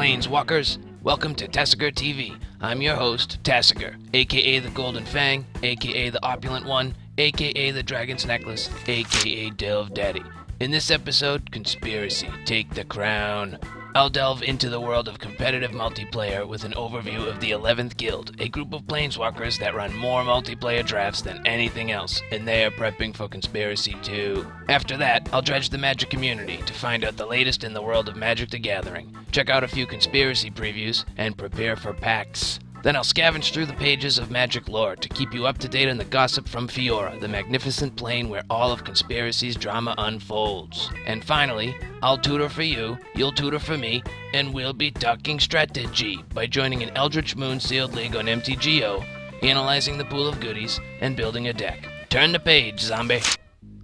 Planeswalkers, welcome to Tasigur TV. I'm your host, Tasigur, aka the Golden Fang, aka the Opulent One, aka the Dragon's Necklace, aka Delve Daddy. In this episode, Conspiracy, Take the Crown. I'll delve into the world of competitive multiplayer with an overview of the 11th Guild, a group of planeswalkers that run more multiplayer drafts than anything else, and they are prepping for Conspiracy 2. After that, I'll dredge the Magic community to find out the latest in the world of Magic the Gathering, check out a few Conspiracy previews, and prepare for packs. Then I'll scavenge through the pages of Magic lore to keep you up to date on the gossip from Fiora, the magnificent plane where all of Conspiracy's drama unfolds. And finally, I'll tutor for you, you'll tutor for me, and we'll be talking strategy by joining an Eldritch Moon sealed league on MTGO, analyzing the pool of goodies, and building a deck. Turn the page, zombie!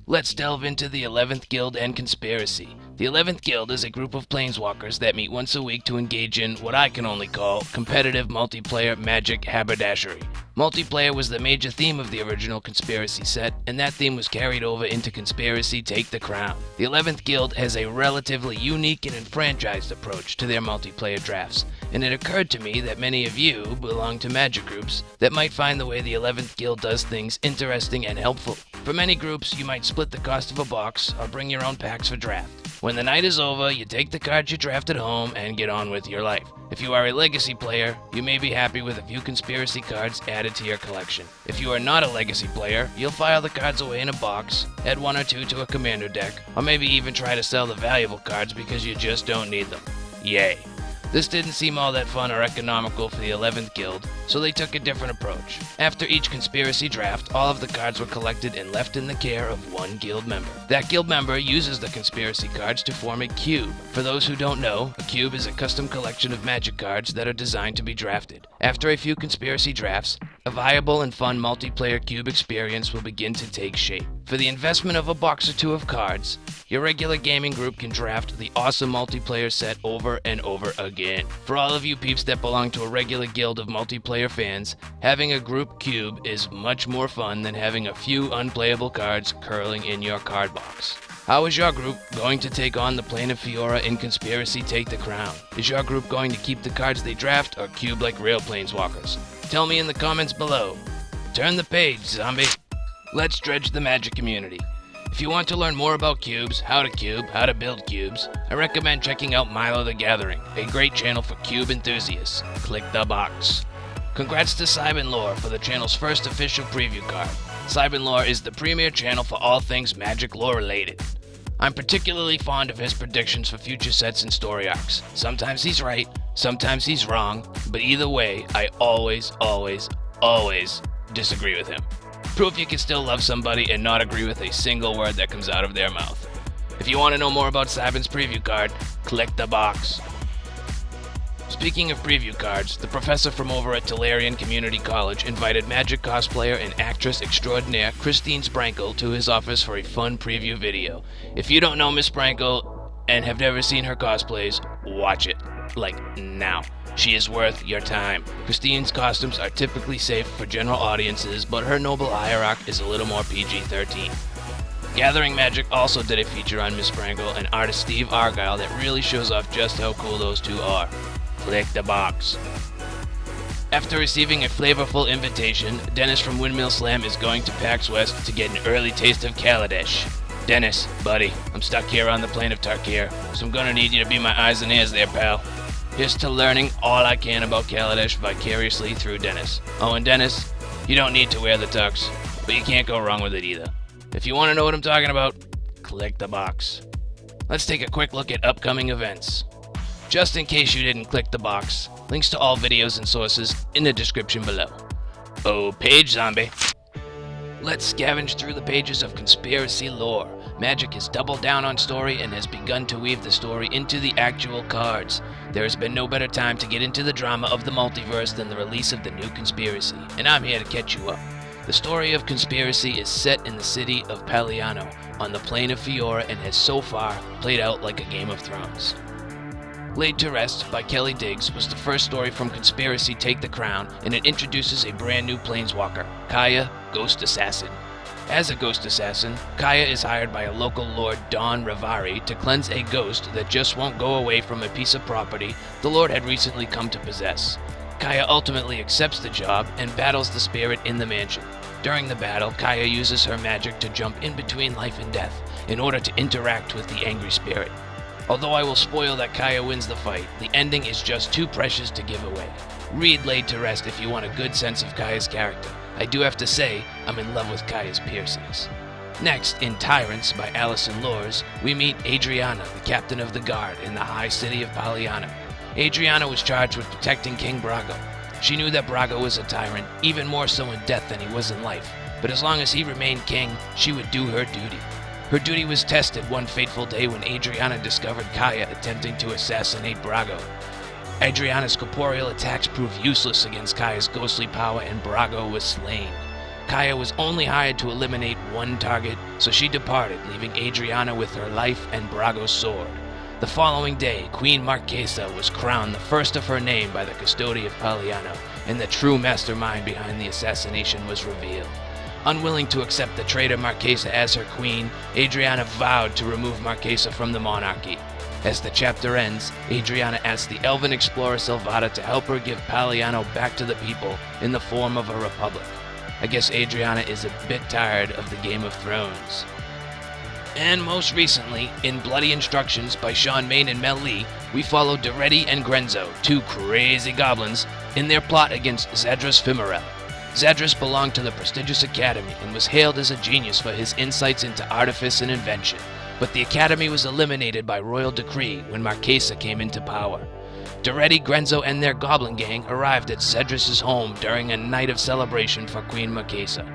Let's delve into the 11th Guild and Conspiracy. The 11th Guild is a group of planeswalkers that meet once a week to engage in what I can only call competitive multiplayer magic haberdashery. Multiplayer was the major theme of the original Conspiracy set, and that theme was carried over into Conspiracy Take the Crown. The 11th Guild has a relatively unique and enfranchised approach to their multiplayer drafts, and it occurred to me that many of you belong to magic groups that might find the way the 11th Guild does things interesting and helpful. For many groups, you might split the cost of a box or bring your own packs for draft. When the night is over, you take the cards you drafted home and get on with your life. If you are a legacy player, you may be happy with a few Conspiracy cards added to your collection. If you are not a legacy player, you'll file the cards away in a box, add one or two to a commander deck, or maybe even try to sell the valuable cards because you just don't need them. Yay. This didn't seem all that fun or economical for the 11th Guild, so they took a different approach. After each Conspiracy draft, all of the cards were collected and left in the care of one guild member. That guild member uses the Conspiracy cards to form a cube. For those who don't know, a cube is a custom collection of magic cards that are designed to be drafted. After a few Conspiracy drafts, a viable and fun multiplayer cube experience will begin to take shape. For the investment of a box or two of cards, your regular gaming group can draft the awesome multiplayer set over and over again. For all of you peeps that belong to a regular guild of multiplayer fans, having a group cube is much more fun than having a few unplayable cards curling in your card box. How is your group going to take on the plane of Fiora in Conspiracy Take the Crown? Is your group going to keep the cards they draft or cube like real planeswalkers? Tell me in the comments below. Turn the page, zombie. Let's dredge the Magic community. If you want to learn more about cubes, how to build cubes, I recommend checking out Milo the Gathering, a great channel for cube enthusiasts. Click the box. Congrats to SeibenLore for the channel's first official preview card. SeibenLore is the premier channel for all things Magic lore related. I'm particularly fond of his predictions for future sets and story arcs. Sometimes he's right, sometimes he's wrong, but either way, I always disagree with him. Proof you can still love somebody and not agree with a single word that comes out of their mouth. If you want to know more about Seiben's preview card, click the box. Speaking of preview cards, the professor from over at Tolarian Community College invited Magic cosplayer and actress extraordinaire Christine Sprankle to his office for a fun preview video. If you don't know Miss Sprankle and have never seen her cosplays, watch it. Like now. She is worth your time. Christine's costumes are typically safe for general audiences, but her noble hierarch is a little more PG-13. Gathering Magic also did a feature on Miss Sprankle and artist Steve Argyle that really shows off just how cool those two are. Click the box. After receiving a flavorful invitation, Dennis from Windmillslam is going to PAX West to get an early taste of Kaladesh. Dennis, buddy, I'm stuck here on the plane of Tarkir, so I'm gonna need you to be my eyes and ears there, pal. Here's to learning all I can about Kaladesh vicariously through Dennis. Oh, and Dennis, you don't need to wear the tux, but you can't go wrong with it either. If you want to know what I'm talking about, click the box. Let's take a quick look at upcoming events. Just in case you didn't click the box, links to all videos and sources in the description below. Oh, page zombie. Let's scavenge through the pages of Conspiracy lore. Magic has doubled down on story and has begun to weave the story into the actual cards. There has been no better time to get into the drama of the multiverse than the release of the new Conspiracy, and I'm here to catch you up. The story of Conspiracy is set in the city of Paliano, on the plane of Fiora, and has so far played out like a Game of Thrones. Laid to Rest by Kelly Diggs was the first story from Conspiracy Take the Crown, and it introduces a brand new planeswalker, Kaya, Ghost Assassin. As a ghost assassin, Kaya is hired by a local lord, Don Rivari, to cleanse a ghost that just won't go away from a piece of property the lord had recently come to possess. Kaya ultimately accepts the job and battles the spirit in the mansion. During the battle, Kaya uses her magic to jump in between life and death in order to interact with the angry spirit. Although I will spoil that Kaya wins the fight, the ending is just too precious to give away. Read Laid to Rest if you want a good sense of Kaya's character. I do have to say, I'm in love with Kaya's piercings. Next, in Tyrants by Alison Luhrs, we meet Adriana, the captain of the guard in the high city of Paliano. Adriana was charged with protecting King Brago. She knew that Brago was a tyrant, even more so in death than he was in life, but as long as he remained king, she would do her duty. Her duty was tested one fateful day when Adriana discovered Kaya attempting to assassinate Brago. Adriana's corporeal attacks proved useless against Kaya's ghostly power, and Brago was slain. Kaya was only hired to eliminate one target, so she departed, leaving Adriana with her life and Brago's sword. The following day, Queen Marquesa was crowned the first of her name by the Custody of Paliano, and the true mastermind behind the assassination was revealed. Unwilling to accept the traitor Marquesa as her queen, Adriana vowed to remove Marquesa from the monarchy. As the chapter ends, Adriana asks the elven explorer Silvata to help her give Paliano back to the people in the form of a republic. I guess Adriana is a bit tired of the Game of Thrones. And most recently, in Bloody Instructions by Shawn and Mel Lee, we follow Doretti and Grenzo, two crazy goblins, in their plot against Zadras Fimarel. Zadras belonged to the prestigious academy and was hailed as a genius for his insights into artifice and invention. But the academy was eliminated by royal decree when Marquesa came into power. Doretti, Grenzo, and their goblin gang arrived at Zadras' home during a night of celebration for Queen Marquesa.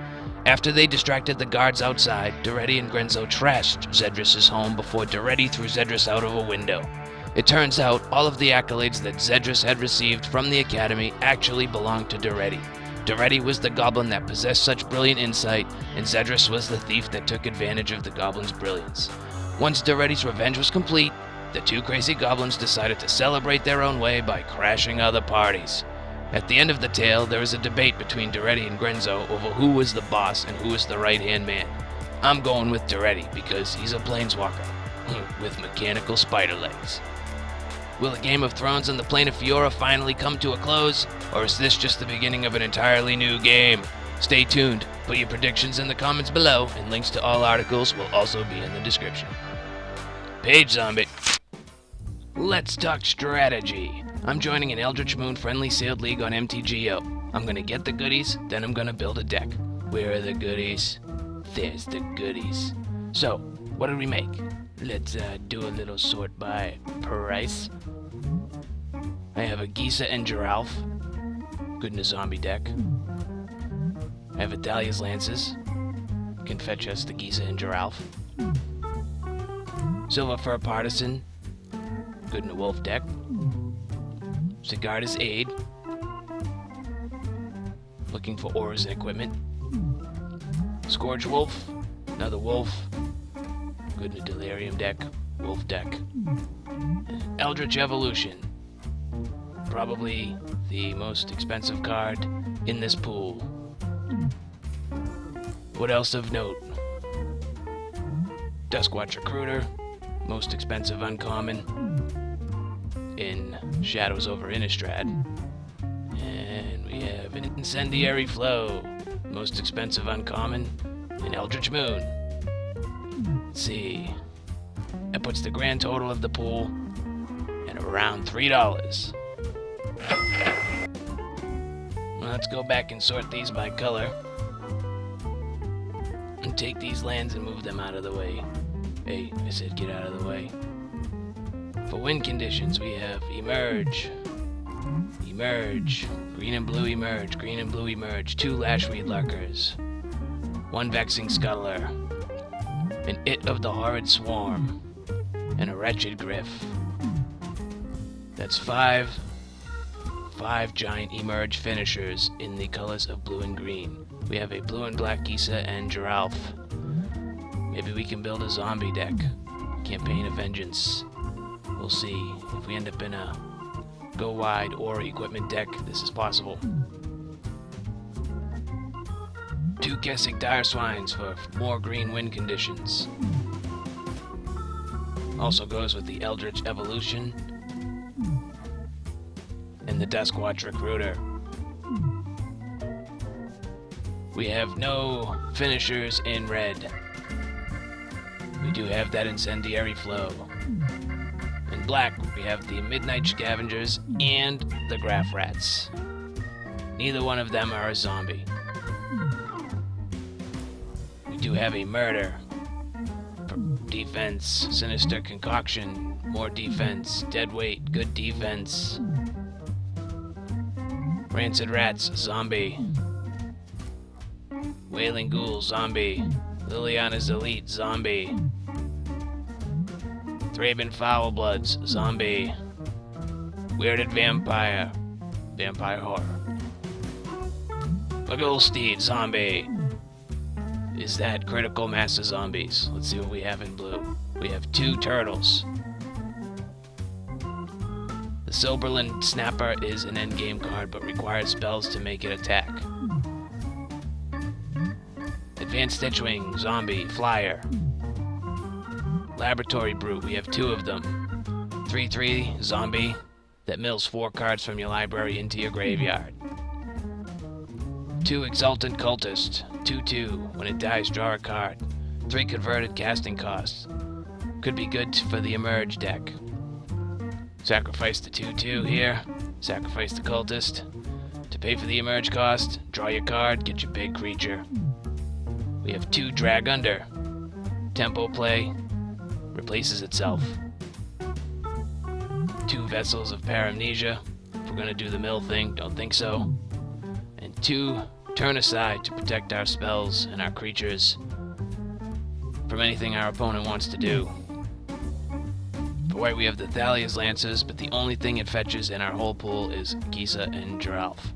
After they distracted the guards outside, Doretti and Grenzo trashed Zadras' home before Doretti threw Zadras out of a window. It turns out all of the accolades that Zadras had received from the academy actually belonged to Doretti. Doretti was the goblin that possessed such brilliant insight, and Zadras was the thief that took advantage of the goblin's brilliance. Once Doretti's revenge was complete, the two crazy goblins decided to celebrate their own way by crashing other parties. At the end of the tale, there is a debate between Doretti and Grenzo over who was the boss and who was the right-hand man. I'm going with Doretti because he's a planeswalker with mechanical spider legs. Will the Game of Thrones and the Plane of Fiora finally come to a close, or is this just the beginning of an entirely new game? Stay tuned, put your predictions in the comments below, and links to all articles will also be in the description. Page Zombie. Let's talk strategy. I'm joining an Eldritch Moon friendly sealed league on MTGO. I'm gonna get the goodies, then I'm gonna build a deck. Where are the goodies? There's the goodies. So, what did we make? Let's do a little sort by price. I have a Gisa and Giralf. Good in a zombie deck. I have a Dahlia's Lances. Can fetch us the Gisa and Giralf. Silver Fur Partisan. Good in a wolf deck. Sigarda's Aid. Looking for auras and equipment. Scourge Wolf. Another wolf. Good in a Delirium deck. Wolf deck. Eldritch Evolution. Probably the most expensive card in this pool. What else of note? Duskwatch Recruiter. Most expensive uncommon in Shadows over Innistrad. And we have an Incendiary Flow. Most expensive uncommon in Eldritch Moon. Let's see. That puts the grand total of the pool at around $3. Well, let's go back and sort these by color. And take these lands and move them out of the way. Hey, I said get out of the way. For win conditions, we have Emerge. Emerge. Green and blue Emerge. Green and blue Emerge. 2 Lashweed Lurkers. 1 Vexing Scuttler. An It of the Horrid Swarm. And a Wretched Griff. That's 5 giant Emerge finishers in the colors of blue and green. We have a blue and black Gisa and Giralf. Maybe we can build a zombie deck. Campaign of Vengeance. We'll see. If we end up in a go wide or equipment deck, this is possible. 2 Kessig Dire Swines for more green wind conditions. Also goes with the Eldritch Evolution and the Duskwatch Recruiter. We have no finishers in red. We do have that Incendiary Flow. In black, we have the Midnight Scavengers and the Graph Rats. Neither one of them are a zombie. We do have a Murder. For defense, Sinister Concoction, more defense, Deadweight, good defense. Rancid Rats, zombie. Wailing Ghoul, zombie. Liliana's Elite, zombie. Thraben Foulbloods, zombie. Weirded Vampire, vampire horror. Bagulsteed, zombie. Is that Critical Mass of Zombies? Let's see what we have in blue. We have 2 turtles. The Silberland Snapper is an endgame card, but requires spells to make it attack. Advanced Stitchwing, zombie, flyer. Laboratory Brute, we have 2 of them. 3/3, zombie, that mills 4 cards from your library into your graveyard. 2 Exultant Cultist, 2/2, when it dies draw a card. 3 converted casting costs. Could be good for the Emerge deck. Sacrifice the 2/2 here, sacrifice the Cultist. To pay for the Emerge cost, draw your card, get your big creature. We have 2 Drag Under. Tempo play, replaces itself. 2 Vessels of Paramnesia, if we're gonna do the mill thing, don't think so. And 2 Turn Aside to protect our spells and our creatures from anything our opponent wants to do. For white we have the Thalia's Lancers, but the only thing it fetches in our whole pool is Kisa and Giralf.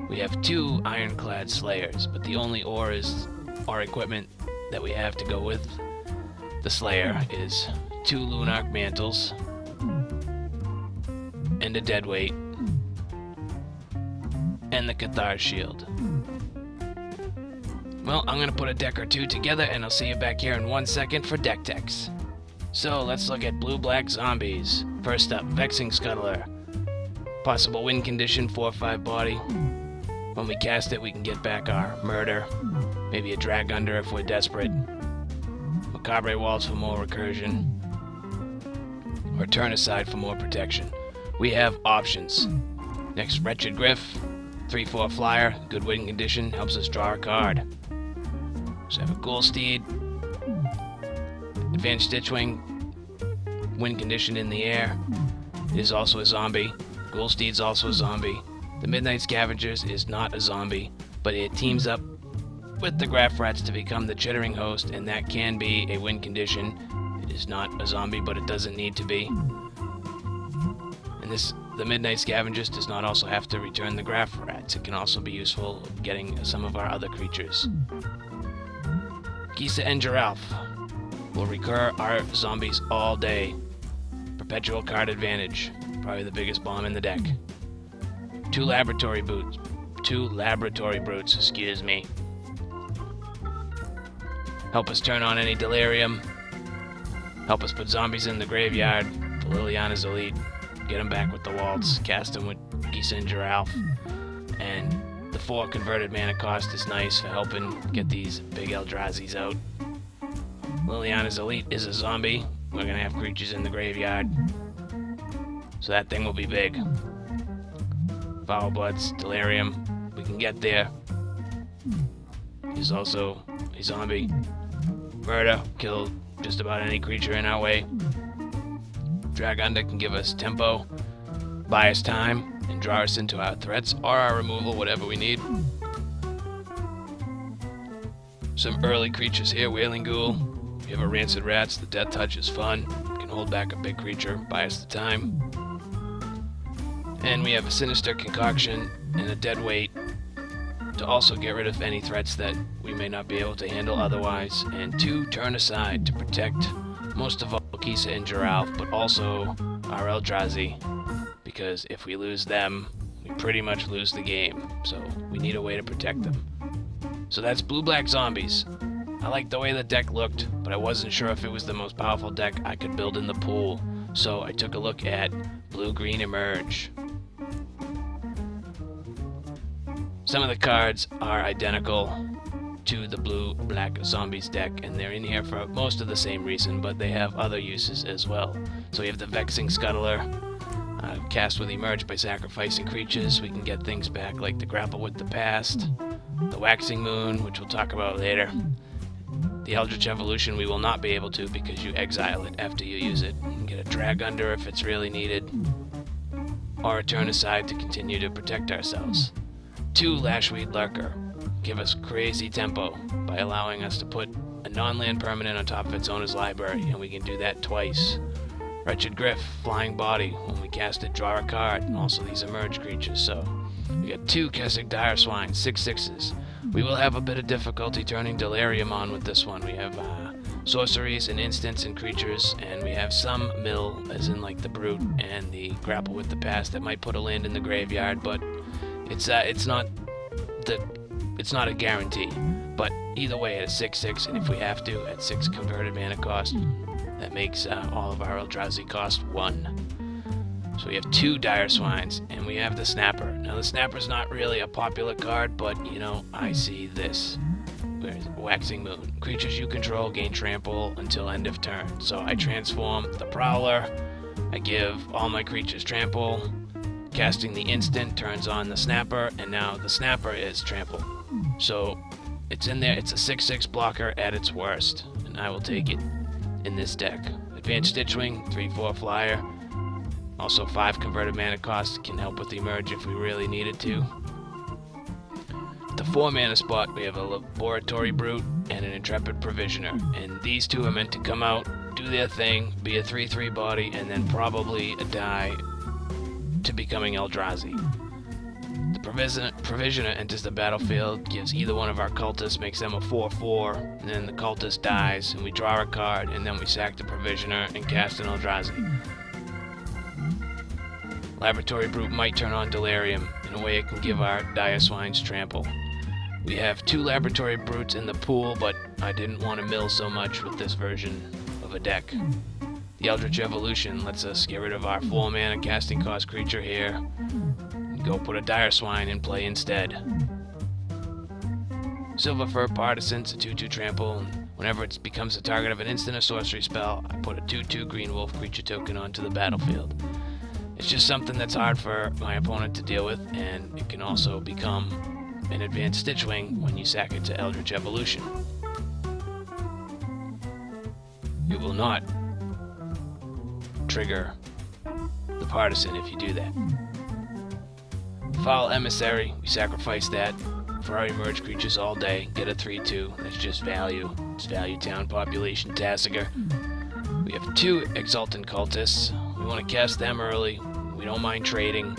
We have 2 Ironclad Slayers, but the only ore equipment that we have to go with the Slayer is 2 Lunarch Mantles and a Deadweight and the Cathar Shield. Well, I'm gonna put a deck or 2 together and I'll see you back here in 1 second for deck techs. So let's look at blue-black zombies. First up, Vexing Scuttler. Possible win condition, 4/5 body. When we cast it, we can get back our Murder, maybe a Drag Under if we're desperate, Macabre Waltz for more recursion, or Turn Aside for more protection. We have options. Next, Wretched Griff, 3/4 flyer, good win condition, helps us draw a card. So have a Ghoulsteed, Advanced Stitchwing, win condition in the air, is also a zombie. Ghoulsteed's also a zombie. The Midnight Scavengers is not a zombie, but it teams up with the Graph Rats to become the Chittering Host, and that can be a win condition. It is not a zombie, but it doesn't need to be. And the Midnight Scavengers does not also have to return the Graph Rats. It can also be useful getting some of our other creatures. Kisa and Giralf will recur our zombies all day. Perpetual card advantage, probably the biggest bomb in the deck. 2 Laboratory Brutes, excuse me. Help us turn on any Delirium. Help us put zombies in the graveyard. The Liliana's Elite. Get them back with the Waltz. Cast them with Kisa and Giralf. And the 4 converted mana cost is nice for helping get these big Eldrazi's out. Liliana's Elite is a zombie. We're gonna have creatures in the graveyard. So that thing will be big. Foulbloods, Delirium, we can get there. He's also a zombie. Murder, kill just about any creature in our way. Drag Under can give us tempo, buy us time, and draw us into our threats or our removal, whatever we need. Some early creatures here, Wailing Ghoul. We have a Rancid Rats, the Death Touch is fun. Can hold back a big creature, buy us the time. And we have a Sinister Concoction and a Deadweight to also get rid of any threats that we may not be able to handle otherwise. And 2 Turn Aside to protect most of all Kisa and Giralf, but also our Eldrazi, because if we lose them, we pretty much lose the game. So we need a way to protect them. So that's blue-black zombies. I liked the way the deck looked, but I wasn't sure if it was the most powerful deck I could build in the pool. So I took a look at blue-green emerge. Some of the cards are identical to the blue-black zombies deck, and they're in here for most of the same reason, but they have other uses as well. So we have the Vexing Scuttler, cast with emerge by sacrificing creatures. We can get things back like the Grapple with the Past, the Waxing Moon, which we'll talk about later. The Eldritch Evolution we will not be able to because you exile it after you use it. You can get a Drag Under if it's really needed, or a turn aside to continue to protect ourselves. 2 Lashweed Lurker give us crazy tempo by allowing us to put a non-land permanent on top of its owner's library, and we can do that twice. Wretched Griff, Flying Body, when we cast it, draw a card, and also these emerge creatures. So we got 2 Kessig Dire Swine, 6/6s. We will have a bit of difficulty turning Delirium on with this one. We have sorceries and instants and creatures, and we have some mill, as in like the Brute and the Grapple with the Past, that might put a land in the graveyard, but it's not a guarantee. But either way, at a 6/6, and if we have to, at 6 converted mana cost, that makes all of our Eldrazi cost 1. So we have 2 Dire Swines, and we have the Snapper. Now the Snapper's not really a popular card, but you know, I see this. Where's Waxing Moon? Creatures you control gain trample until end of turn. So I transform the Prowler, I give all my creatures trample, casting the instant turns on the Snapper, and now the Snapper is trample. So it's in there, it's a 6/6 blocker at its worst, and I will take it in this deck. Advanced Stitchwing, 3/4 flyer. Also 5 converted mana cost, can help with the emerge if we really need it to. At the 4 mana spot, we have a Laboratory Brute and an Intrepid Provisioner, and these 2 are meant to come out, do their thing, be a 3/3 body, and then probably die to becoming Eldrazi. The Provisioner enters the battlefield, gives either one of our cultists, makes them a 4/4, and then the cultist dies, and we draw a card, and then we sack the Provisioner and cast an Eldrazi. Laboratory Brute might turn on Delirium, in a way it can give our Dire Swines trample. We have 2 Laboratory Brutes in the pool, but I didn't want to mill so much with this version of a deck. The Eldritch Evolution lets us get rid of our 4 mana casting cost creature here, and go put a Dire Swine in play instead. Silverfur Partisans, a 2/2 trample, and whenever it becomes the target of an instant or sorcery spell, I put a 2/2 green wolf creature token onto the battlefield. It's just something that's hard for my opponent to deal with, and it can also become an advanced Stitchwing when you sack it to Eldritch Evolution. It will not trigger the Partisan if you do that. Foul Emissary, we sacrifice that for our emerge creatures all day, get a 3/2, that's just value. It's value town population Tasigur. We have 2 Exultant Cultists. We want to cast them early. We don't mind trading.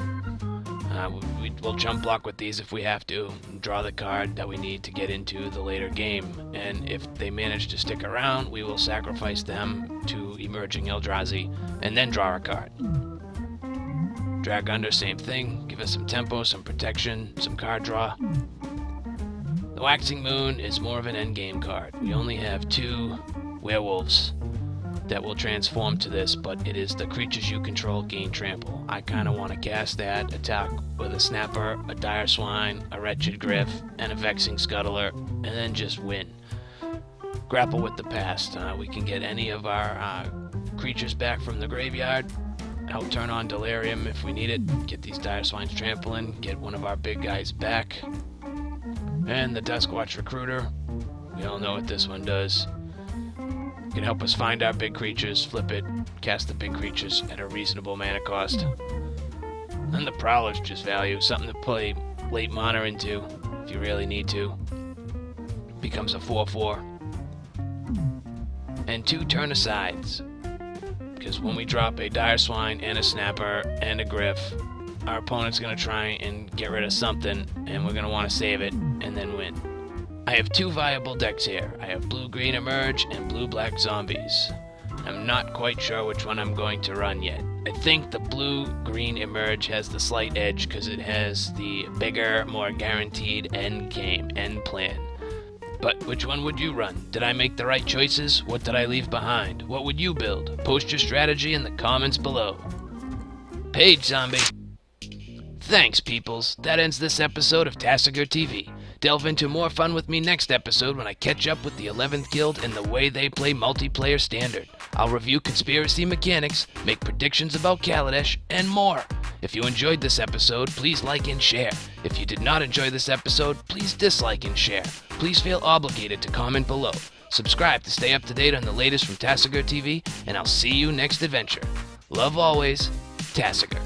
We'll jump block with these if we have to, and draw the card that we need to get into the later game. And if they manage to stick around, we will sacrifice them to emerging Eldrazi, and then draw a card. Drag Under, same thing. Give us some tempo, some protection, some card draw. The Waxing Moon is more of an endgame card. We only have 2 werewolves that will transform to this, but it is the creatures you control gain trample. I kind of want to cast that, attack with a Snapper, a Dire Swine, a Wretched Griff, and a Vexing Scuttler, and then just win. Grapple with the Past. We can get any of our creatures back from the graveyard, help turn on Delirium if we need it, get these Dire Swines trampling, get one of our big guys back. And the Duskwatch Recruiter, we all know what this one does. It can help us find our big creatures, flip it, cast the big creatures at a reasonable mana cost. And the Prowler's just value, something to play late mana into if you really need to. Becomes a 4/4. And 2 turn-asides, because when we drop a Dire Swine and a Snapper and a Griff, our opponent's going to try and get rid of something, and we're going to want to save it and then win. I have 2 viable decks here. I have blue-green emerge and blue-black zombies. I'm not quite sure which one I'm going to run yet. I think the blue-green emerge has the slight edge because it has the bigger, more guaranteed end game, end plan. But which one would you run? Did I make the right choices? What did I leave behind? What would you build? Post your strategy in the comments below. Page zombie. Thanks, peoples. That ends this episode of Tasigur TV. Delve into more fun with me next episode when I catch up with the 11th Guild and the way they play multiplayer standard. I'll review conspiracy mechanics, make predictions about Kaladesh, and more. If you enjoyed this episode, please like and share. If you did not enjoy this episode, please dislike and share. Please feel obligated to comment below. Subscribe to stay up to date on the latest from Tasigur TV, and I'll see you next adventure. Love always, Tasigur.